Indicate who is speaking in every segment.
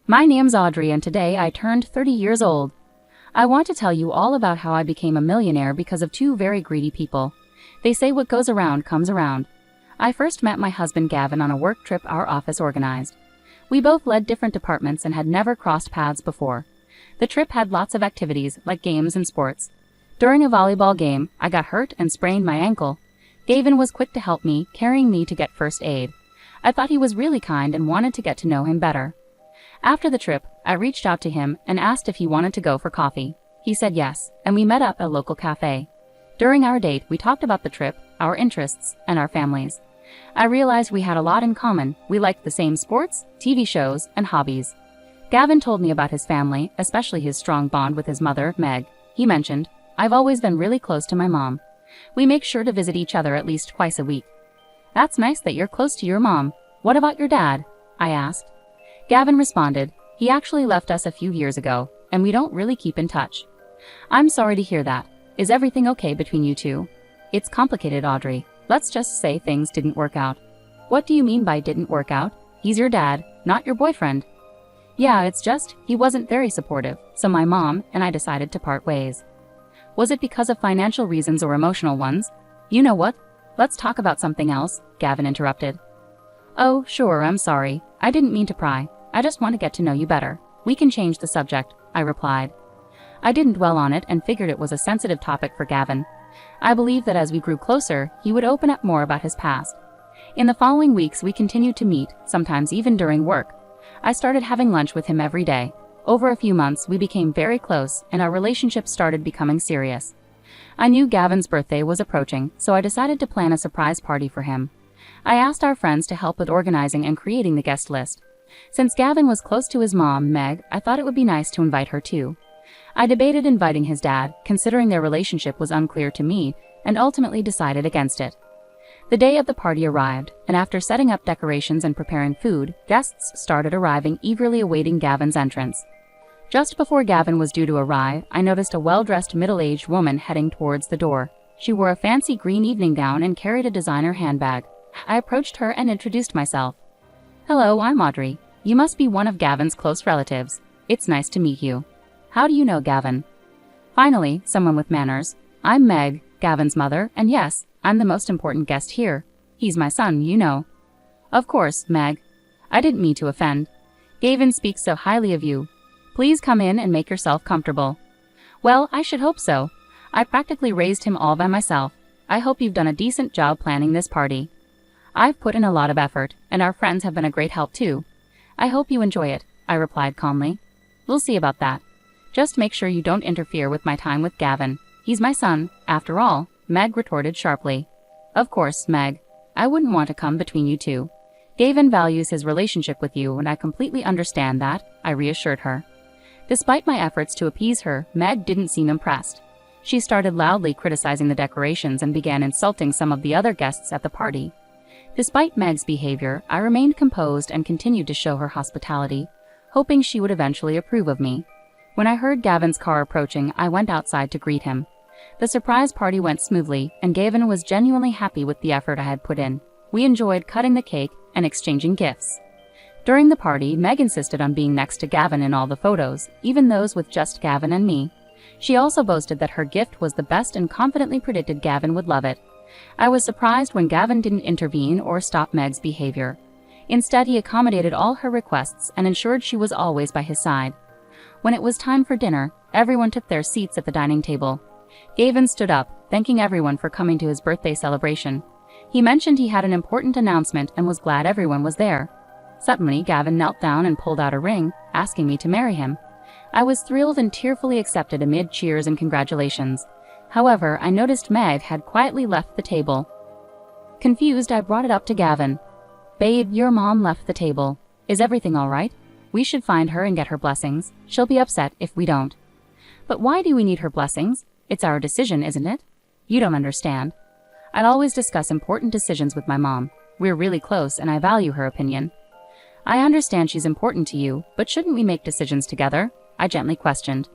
Speaker 1: My name's Audrey and today I turned 30 years old. I want to tell you all about how I became a millionaire because of two very greedy people. They say what goes around comes around. I first met my husband Gavin on a work trip our office organized. We both led different departments and had never crossed paths before. The trip had lots of activities like games and sports. During a volleyball game, I got hurt and sprained my ankle. Gavin was quick to help me, carrying me to get first aid. I thought he was really kind and wanted to get to know him better. After the trip, I reached out to him and asked if he wanted to go for coffee. He said yes, and we met up at a local cafe. During our date, we talked about the trip, our interests, and our families. I realized we had a lot in common. We liked the same sports, TV shows, and hobbies. Gavin told me about his family, especially his strong bond with his mother, Meg. He mentioned, "I've always been really close to my mom. We make sure to visit each other at least twice a week." "That's nice that you're close to your mom. What about your dad?" I asked. Gavin responded, "He actually left us a few years ago, and we don't really keep in touch." "I'm sorry to hear that. Is everything okay between you two?" "It's complicated, Audrey. Let's just say things didn't work out." "What do you mean by didn't work out? He's your dad, not your boyfriend." "Yeah, it's just, he wasn't very supportive, so my mom and I decided to part ways." "Was it because of financial reasons or emotional ones?" "You know what? Let's talk about something else," Gavin interrupted. "Oh, sure, I'm sorry. I didn't mean to pry. I just want to get to know you better. We can change the subject," I replied. I didn't dwell on it and figured it was a sensitive topic for Gavin. I believed that as we grew closer, he would open up more about his past. In the following weeks, we continued to meet, sometimes even during work. I started having lunch with him every day. Over a few months, we became very close, and our relationship started becoming serious. I knew Gavin's birthday was approaching, so I decided to plan a surprise party for him. I asked our friends to help with organizing and creating the guest list. Since Gavin was close to his mom, Meg, I thought it would be nice to invite her too. I debated inviting his dad, considering their relationship was unclear to me, and ultimately decided against it. The day of the party arrived, and after setting up decorations and preparing food, guests started arriving, eagerly awaiting Gavin's entrance. Just before Gavin was due to arrive, I noticed a well-dressed middle-aged woman heading towards the door. She wore a fancy green evening gown and carried a designer handbag. I approached her and introduced myself. "Hello, I'm Audrey. You must be one of Gavin's close relatives. It's nice to meet you. How do you know Gavin?" Finally, someone with manners. "I'm Meg, Gavin's mother, and yes, I'm the most important guest here. He's my son, you know." "Of course, Meg. I didn't mean to offend. Gavin speaks so highly of you. Please come in and make yourself comfortable." "Well, I should hope so. I practically raised him all by myself. I hope you've done a decent job planning this party." "I've put in a lot of effort, and our friends have been a great help too. I hope you enjoy it," I replied calmly. "We'll see about that. Just make sure you don't interfere with my time with Gavin. He's my son, after all," Meg retorted sharply. "Of course, Meg. I wouldn't want to come between you two. Gavin values his relationship with you, and I completely understand that," I reassured her. Despite my efforts to appease her, Meg didn't seem impressed. She started loudly criticizing the decorations and began insulting some of the other guests at the party. Despite Meg's behavior, I remained composed and continued to show her hospitality, hoping she would eventually approve of me. When I heard Gavin's car approaching, I went outside to greet him. The surprise party went smoothly, and Gavin was genuinely happy with the effort I had put in. We enjoyed cutting the cake and exchanging gifts. During the party, Meg insisted on being next to Gavin in all the photos, even those with just Gavin and me. She also boasted that her gift was the best and confidently predicted Gavin would love it. I was surprised when Gavin didn't intervene or stop Meg's behavior. Instead, he accommodated all her requests and ensured she was always by his side. When it was time for dinner, everyone took their seats at the dining table. Gavin stood up, thanking everyone for coming to his birthday celebration. He mentioned he had an important announcement and was glad everyone was there. Suddenly, Gavin knelt down and pulled out a ring, asking me to marry him. I was thrilled and tearfully accepted amid cheers and congratulations. However, I noticed Meg had quietly left the table. Confused, I brought it up to Gavin. "Babe, your mom left the table. Is everything all right? We should find her and get her blessings. She'll be upset if we don't." "But why do we need her blessings? It's our decision, isn't it?" "You don't understand. I'd always discuss important decisions with my mom. We're really close and I value her opinion." "I understand she's important to you, but shouldn't we make decisions together?" I gently questioned.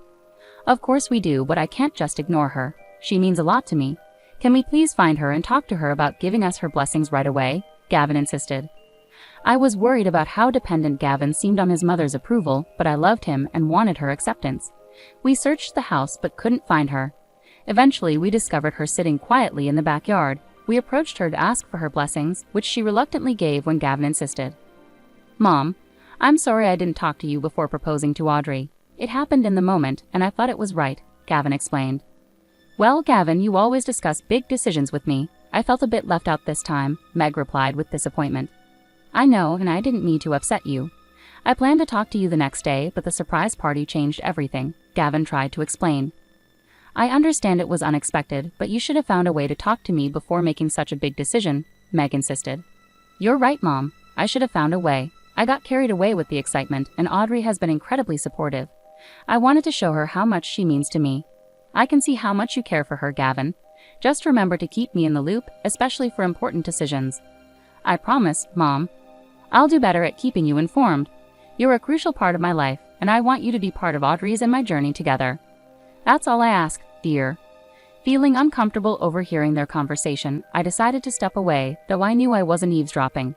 Speaker 1: "Of course we do, but I can't just ignore her. She means a lot to me. Can we please find her and talk to her about giving us her blessings right away?" Gavin insisted. I was worried about how dependent Gavin seemed on his mother's approval, but I loved him and wanted her acceptance. We searched the house but couldn't find her. Eventually, we discovered her sitting quietly in the backyard. We approached her to ask for her blessings, which she reluctantly gave when Gavin insisted. "Mom, I'm sorry I didn't talk to you before proposing to Audrey. It happened in the moment, and I thought it was right," Gavin explained. "Well, Gavin, you always discuss big decisions with me. I felt a bit left out this time," Meg replied with disappointment. "I know, and I didn't mean to upset you. I planned to talk to you the next day, but the surprise party changed everything," Gavin tried to explain. "I understand it was unexpected, but you should have found a way to talk to me before making such a big decision," Meg insisted. "You're right, Mom. I should have found a way. I got carried away with the excitement, and Audrey has been incredibly supportive. I wanted to show her how much she means to me. I can see how much you care for her, Gavin. Just remember to keep me in the loop, especially for important decisions." "I promise, Mom. I'll do better at keeping you informed. You're a crucial part of my life, and I want you to be part of Audrey's and my journey together. That's all I ask, dear." Feeling uncomfortable overhearing their conversation, I decided to step away, though I knew I wasn't eavesdropping.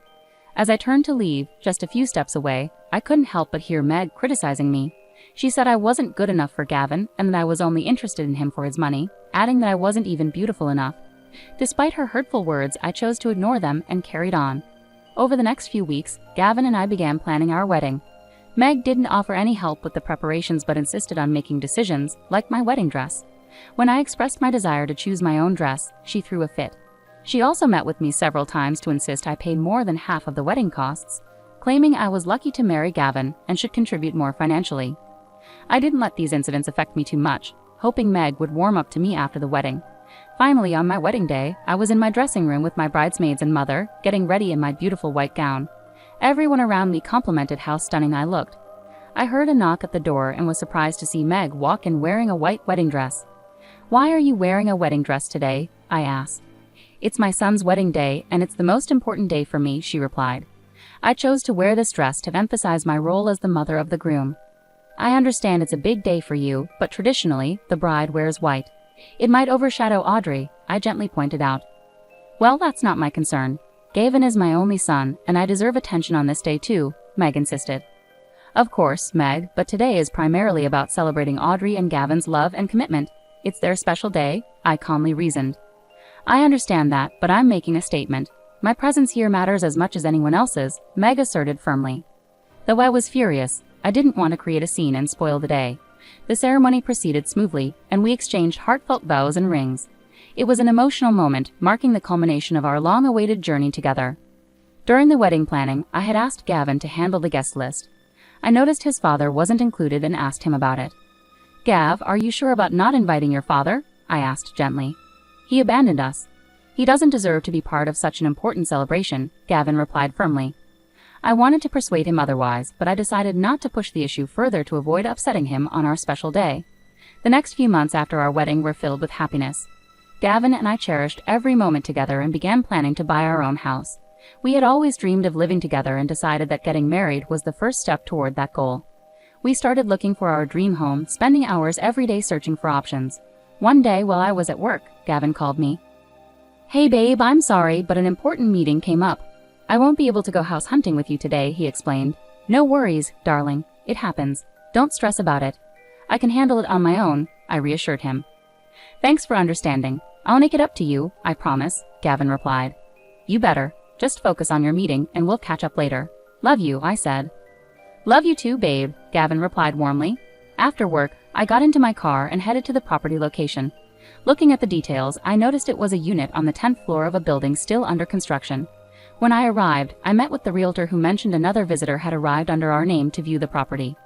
Speaker 1: As I turned to leave, just a few steps away, I couldn't help but hear Meg criticizing me. She said I wasn't good enough for Gavin and that I was only interested in him for his money, adding that I wasn't even beautiful enough. Despite her hurtful words, I chose to ignore them and carried on. Over the next few weeks, Gavin and I began planning our wedding. Meg didn't offer any help with the preparations but insisted on making decisions, like my wedding dress. When I expressed my desire to choose my own dress, she threw a fit. She also met with me several times to insist I pay more than half of the wedding costs, claiming I was lucky to marry Gavin and should contribute more financially. I didn't let these incidents affect me too much, hoping Meg would warm up to me after the wedding. Finally, on my wedding day, I was in my dressing room with my bridesmaids and mother, getting ready in my beautiful white gown. Everyone around me complimented how stunning I looked. I heard a knock at the door and was surprised to see Meg walk in wearing a white wedding dress. "Why are you wearing a wedding dress today?" I asked. "It's my son's wedding day, and it's the most important day for me," she replied. "I chose to wear this dress to emphasize my role as the mother of the groom. I understand it's a big day for you, but traditionally, the bride wears white. It might overshadow Audrey," I gently pointed out. "Well, that's not my concern. Gavin is my only son, and I deserve attention on this day too," Meg insisted. "Of course, Meg, but today is primarily about celebrating Audrey and Gavin's love and commitment. It's their special day," I calmly reasoned. "I understand that, but I'm making a statement. My presence here matters as much as anyone else's," Meg asserted firmly. Though I was furious, I didn't want to create a scene and spoil the day. The ceremony proceeded smoothly, and we exchanged heartfelt vows and rings. It was an emotional moment, marking the culmination of our long-awaited journey together. During the wedding planning, I had asked Gavin to handle the guest list. I noticed his father wasn't included and asked him about it. "Gav, are you sure about not inviting your father?" I asked gently. "He abandoned us. He doesn't deserve to be part of such an important celebration," Gavin replied firmly. I wanted to persuade him otherwise, but I decided not to push the issue further to avoid upsetting him on our special day. The next few months after our wedding were filled with happiness. Gavin and I cherished every moment together and began planning to buy our own house. We had always dreamed of living together and decided that getting married was the first step toward that goal. We started looking for our dream home, spending hours every day searching for options. One day while I was at work, Gavin called me. "Hey babe, I'm sorry, but an important meeting came up. I won't be able to go house hunting with you today," he explained. "No worries, darling. It happens. Don't stress about it. I can handle it on my own," I reassured him. "Thanks for understanding. I'll make it up to you, I promise," Gavin replied. "You better. Just focus on your meeting and we'll catch up later. Love you," I said. "Love you too, babe," Gavin replied warmly. After work, I got into my car and headed to the property location. Looking at the details, I noticed it was a unit on the 10th floor of a building still under construction. When I arrived, I met with the realtor who mentioned another visitor had arrived under our name to view the property.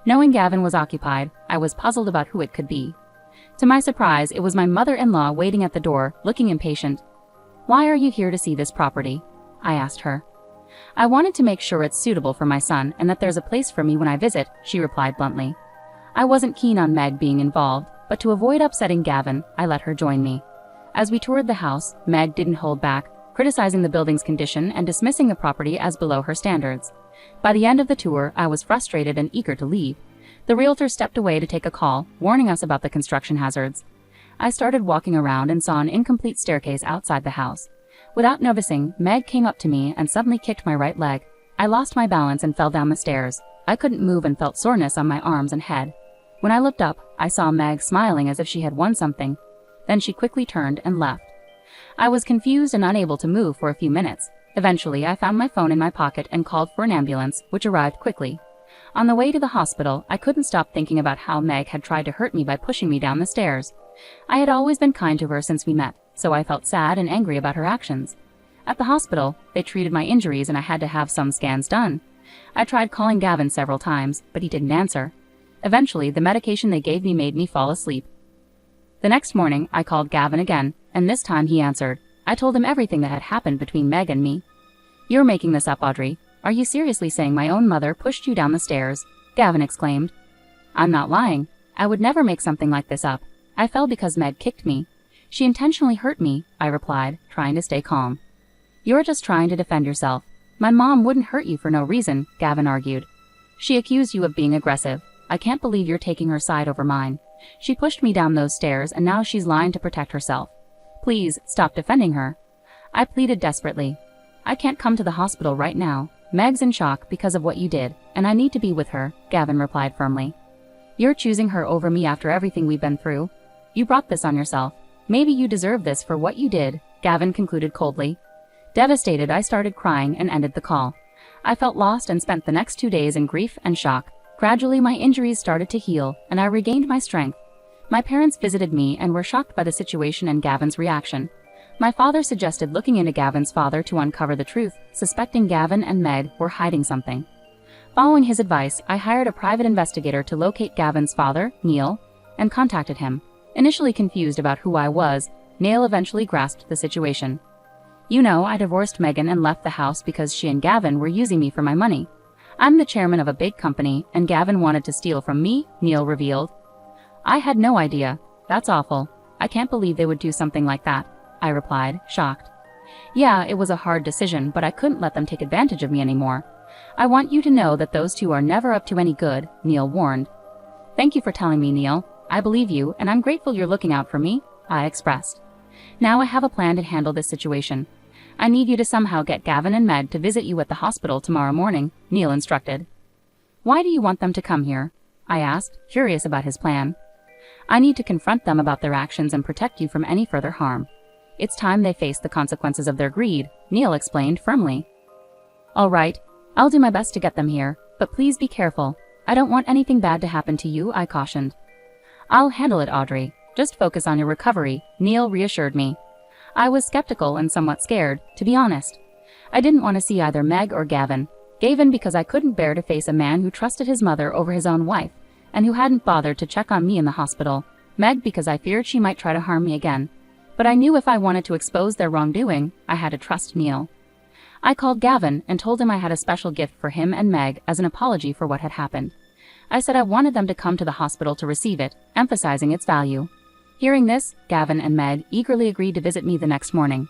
Speaker 1: Knowing Gavin was occupied, I was puzzled about who it could be. To my surprise, it was my mother-in-law waiting at the door, looking impatient. "Why are you here to see this property?" I asked her. "I wanted to make sure it's suitable for my son and that there's a place for me when I visit," she replied bluntly. I wasn't keen on Meg being involved, but to avoid upsetting Gavin, I let her join me. As we toured the house, Meg didn't hold back, criticizing the building's condition and dismissing the property as below her standards. By the end of the tour, I was frustrated and eager to leave. The realtor stepped away to take a call, warning us about the construction hazards. I started walking around and saw an incomplete staircase outside the house. Without noticing, Meg came up to me and suddenly kicked my right leg. I lost my balance and fell down the stairs. I couldn't move and felt soreness on my arms and head. When I looked up, I saw Meg smiling as if she had won something. Then she quickly turned and left. I was confused and unable to move for a few minutes. Eventually, I found my phone in my pocket and called for an ambulance, which arrived quickly. On the way to the hospital, I couldn't stop thinking about how Meg had tried to hurt me by pushing me down the stairs. I had always been kind to her since we met, so I felt sad and angry about her actions. At the hospital, they treated my injuries and I had to have some scans done. I tried calling Gavin several times, but he didn't answer. Eventually, the medication they gave me made me fall asleep. The next morning, I called Gavin again, and this time he answered. I told him everything that had happened between Meg and me. "You're making this up, Audrey. Are you seriously saying my own mother pushed you down the stairs?" Gavin exclaimed. "I'm not lying. I would never make something like this up. I fell because Meg kicked me. She intentionally hurt me," I replied, trying to stay calm. "You're just trying to defend yourself. My mom wouldn't hurt you for no reason," Gavin argued. "She accused you of being aggressive. I can't believe you're taking her side over mine. She pushed me down those stairs and now she's lying to protect herself. Please, stop defending her." I pleaded desperately. "I can't come to the hospital right now. Meg's in shock because of what you did, and I need to be with her," Gavin replied firmly. "You're choosing her over me after everything we've been through. You brought this on yourself. Maybe you deserve this for what you did," Gavin concluded coldly. Devastated, I started crying and ended the call. I felt lost and spent the next 2 days in grief and shock. Gradually, my injuries started to heal, and I regained my strength. My parents visited me and were shocked by the situation and Gavin's reaction. My father suggested looking into Gavin's father to uncover the truth, suspecting Gavin and Meg were hiding something. Following his advice, I hired a private investigator to locate Gavin's father, Neil, and contacted him. Initially confused about who I was, Neil eventually grasped the situation. "You know, I divorced Megan and left the house because she and Gavin were using me for my money. I'm the chairman of a big company, and Gavin wanted to steal from me," Neil revealed. "I had no idea. That's awful. I can't believe they would do something like that," I replied, shocked. "Yeah, it was a hard decision, but I couldn't let them take advantage of me anymore. I want you to know that those two are never up to any good," Neil warned. "Thank you for telling me, Neil. I believe you, and I'm grateful you're looking out for me," I expressed. "Now I have a plan to handle this situation. I need you to somehow get Gavin and Meg to visit you at the hospital tomorrow morning," Neil instructed. "Why do you want them to come here?" I asked, curious about his plan. "I need to confront them about their actions and protect you from any further harm. It's time they face the consequences of their greed," Neil explained firmly. "All right, I'll do my best to get them here, but please be careful. I don't want anything bad to happen to you," I cautioned. "I'll handle it, Audrey. Just focus on your recovery," Neil reassured me. I was skeptical and somewhat scared, to be honest. I didn't want to see either Meg or Gavin because I couldn't bear to face a man who trusted his mother over his own wife, and who hadn't bothered to check on me in the hospital. Meg because I feared she might try to harm me again. But I knew if I wanted to expose their wrongdoing, I had to trust Neil. I called Gavin and told him I had a special gift for him and Meg as an apology for what had happened. I said I wanted them to come to the hospital to receive it, emphasizing its value. Hearing this, Gavin and Meg eagerly agreed to visit me the next morning.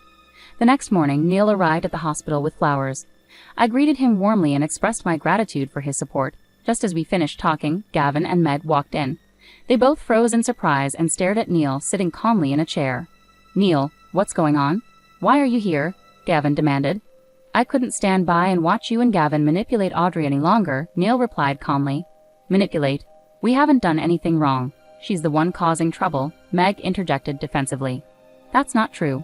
Speaker 1: The next morning, Neil arrived at the hospital with flowers. I greeted him warmly and expressed my gratitude for his support. Just as we finished talking, Gavin and Meg walked in. They both froze in surprise and stared at Neil sitting calmly in a chair. "Neil, what's going on? Why are you here?" Gavin demanded. "I couldn't stand by and watch you and Gavin manipulate Audrey any longer," Neil replied calmly. "Manipulate? We haven't done anything wrong. She's the one causing trouble," Meg interjected defensively. "That's not true.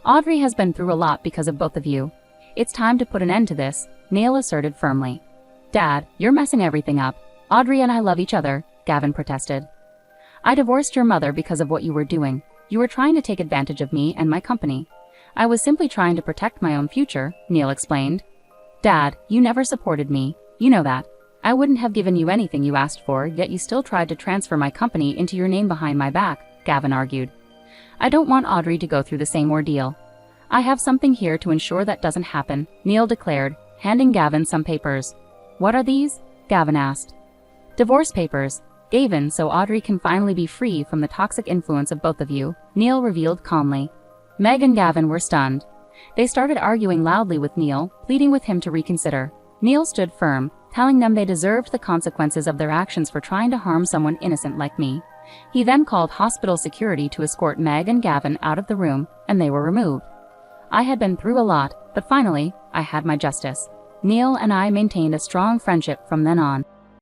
Speaker 1: Audrey has been through a lot because of both of you. It's time to put an end to this," Neil asserted firmly. "Dad, you're messing everything up. Audrey and I love each other," Gavin protested. "I divorced your mother because of what you were doing. You were trying to take advantage of me and my company. I was simply trying to protect my own future," Neil explained. "Dad, you never supported me. You know that. I wouldn't have given you anything you asked for, yet you still tried to transfer my company into your name behind my back," Gavin argued. "I don't want Audrey to go through the same ordeal. I have something here to ensure that doesn't happen," Neil declared, handing Gavin some papers. "What are these?" Gavin asked. "Divorce papers. Gavin, so Audrey can finally be free from the toxic influence of both of you," Neil revealed calmly. Meg and Gavin were stunned. They started arguing loudly with Neil, pleading with him to reconsider. Neil stood firm, telling them they deserved the consequences of their actions for trying to harm someone innocent like me. He then called hospital security to escort Meg and Gavin out of the room, and they were removed. I had been through a lot, but finally, I had my justice. Neil and I maintained a strong friendship from then on.